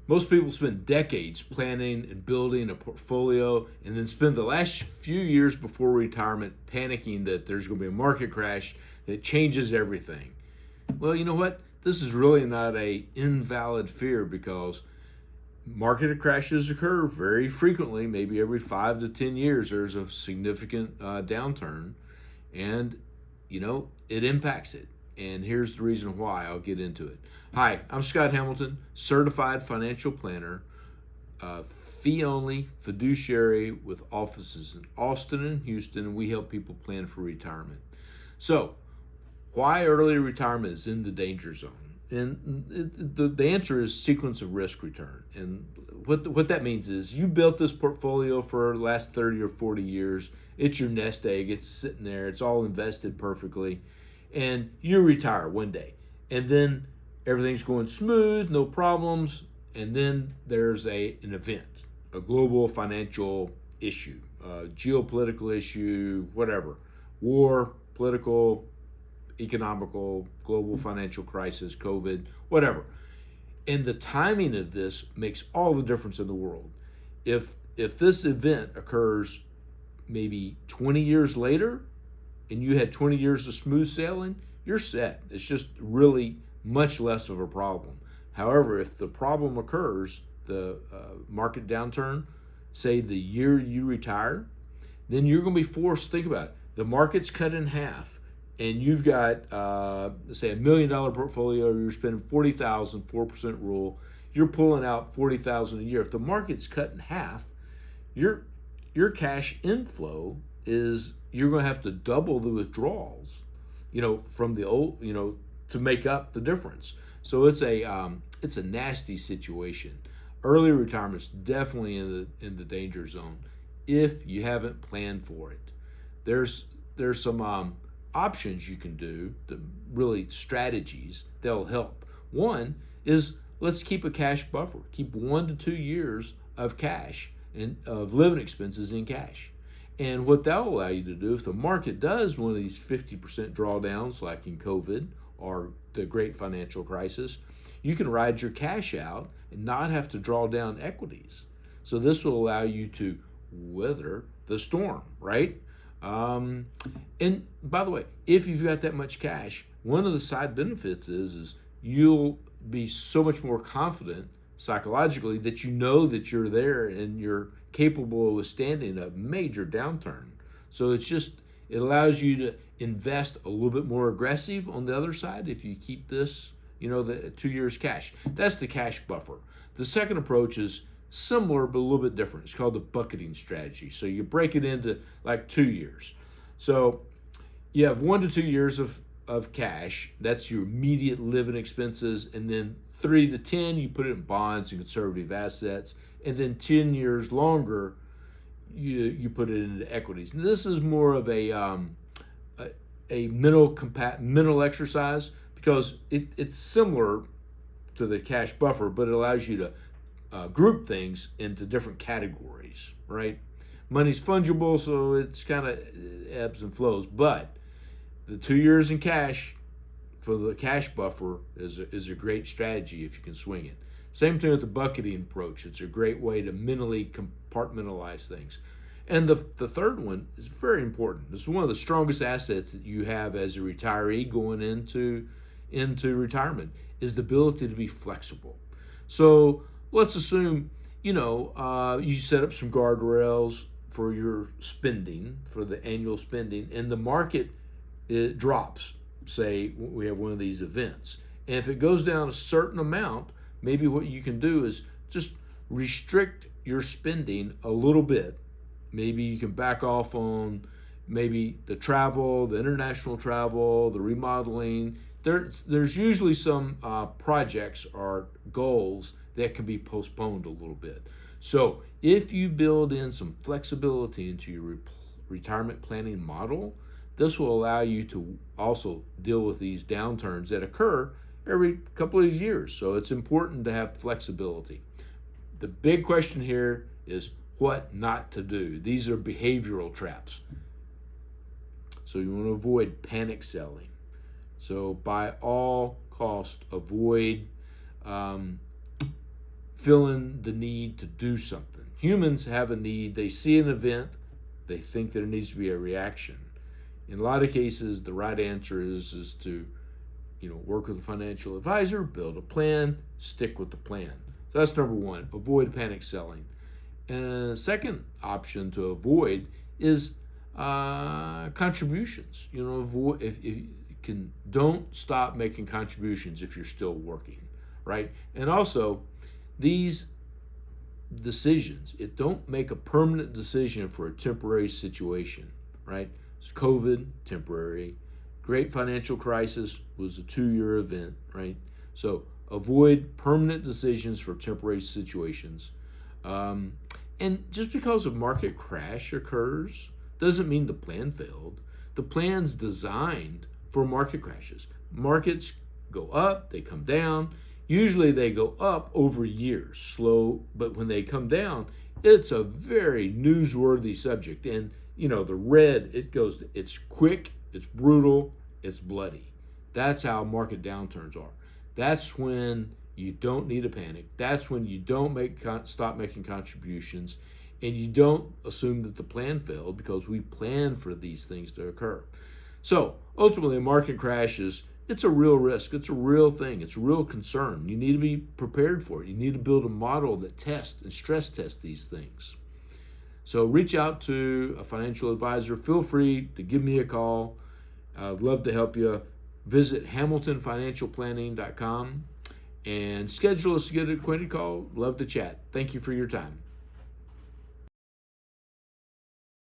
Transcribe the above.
Most people spend decades planning and building a portfolio and then spend the last few years before retirement panicking that there's going to be a market crash that changes everything. Well, you know what? This is really not an invalid fear, because market crashes occur very frequently. Maybe every 5 to 10 years there's a significant downturn, and it impacts it. And here's the reason why. I'll get into it. Hi, I'm Scott Hamilton, certified financial planner, fee only fiduciary with offices in Austin and Houston, and we help people plan for retirement. So, why early retirement is in the danger zone? And the answer is sequence of risk return. And what that means is you built this portfolio for the last 30 or 40 years. It's your nest egg. It's sitting there. It's all invested perfectly. And you retire one day. And then everything's going smooth, no problems. And then there's an event, a global financial issue, a geopolitical issue, whatever, war, political, economical, global financial crisis, COVID, whatever. And the timing of this makes all the difference in the world. If this event occurs maybe 20 years later and you had 20 years of smooth sailing, you're set. It's just really much less of a problem. However, if the problem occurs, the market downturn, say the year you retire, then you're going to be forced to think about it. The market's cut in half, and you've got, say, $1 million portfolio, you're spending $40,000, 4% rule, you're pulling out $40,000 a year. If the market's cut in half, your cash inflow is, you're going to have to double the withdrawals, from the old, to make up the difference. So it's a nasty situation. Early retirement's definitely in the danger zone if you haven't planned for it. There's some options you can do, really strategies that'll help. One is, let's keep a cash buffer. Keep 1 to 2 years of cash and of living expenses in cash. And what that will allow you to do, if the market does one of these 50% drawdowns like in COVID or the great financial crisis, you can ride your cash out and not have to draw down equities. So this will allow you to weather the storm, right? And by the way, if you've got that much cash, one of the side benefits is you'll be so much more confident psychologically that you know that you're there and you're capable of withstanding a major downturn. So it allows you to invest a little bit more aggressive on the other side if you keep this, the 2 years cash. That's the cash buffer. The second approach is similar but a little bit different. It's called the bucketing strategy. So you break it into like 2 years. So you have 1 to 2 years of cash. That's your immediate living expenses. And then 3 to 10, you put it in bonds and conservative assets. And then 10 years longer, you put it into equities. And this is more of a mental exercise, because it's similar to the cash buffer, but it allows you to group things into different categories, right? Money's fungible, so it's kind of ebbs and flows. But the 2 years in cash for the cash buffer is a great strategy if you can swing it. Same thing with the bucketing approach. It's a great way to mentally compartmentalize things. And the third one is very important. It's one of the strongest assets that you have as a retiree going into retirement, is the ability to be flexible. So let's assume, you set up some guardrails for your spending, for the annual spending, and the market, it drops. Say we have one of these events. And if it goes down a certain amount, maybe what you can do is just restrict your spending a little bit. Maybe you can back off on maybe the travel, the international travel, the remodeling. There's usually some projects or goals that can be postponed a little bit. So if you build in some flexibility into your retirement planning model, this will allow you to also deal with these downturns that occur every couple of years. So it's important to have flexibility. The big question here is what not to do. These are behavioral traps. So you want to avoid panic selling. So by all costs, avoid feeling the need to do something. Humans have a need. They see an event, they think there needs to be a reaction. In a lot of cases, the right answer is to work with a financial advisor, build a plan, stick with the plan. So that's number one, avoid panic selling. And the second option to avoid is contributions. Avoid if you can, don't stop making contributions if you're still working, right? And also, these decisions, don't make a permanent decision for a temporary situation, right? It's COVID, temporary. Great financial crisis was a 2-year event, right? So avoid permanent decisions for temporary situations. And just because a market crash occurs doesn't mean the plan failed. The plan's designed for market crashes. Markets go up, they come down. Usually they go up over years, slow, but when they come down, it's a very newsworthy subject. And the red, it's quick, it's brutal, it's bloody. That's how market downturns are. That's when you don't need a panic. That's when you don't stop making contributions, and you don't assume that the plan failed, because we plan for these things to occur. So ultimately, a market crash it's a real risk. It's a real thing. It's a real concern. You need to be prepared for it. You need to build a model that tests and stress tests these things. So reach out to a financial advisor. Feel free to give me a call. I'd love to help you. Visit hamiltonfinancialplanning.com and schedule us to get an acquainted call. Love to chat. Thank you for your time.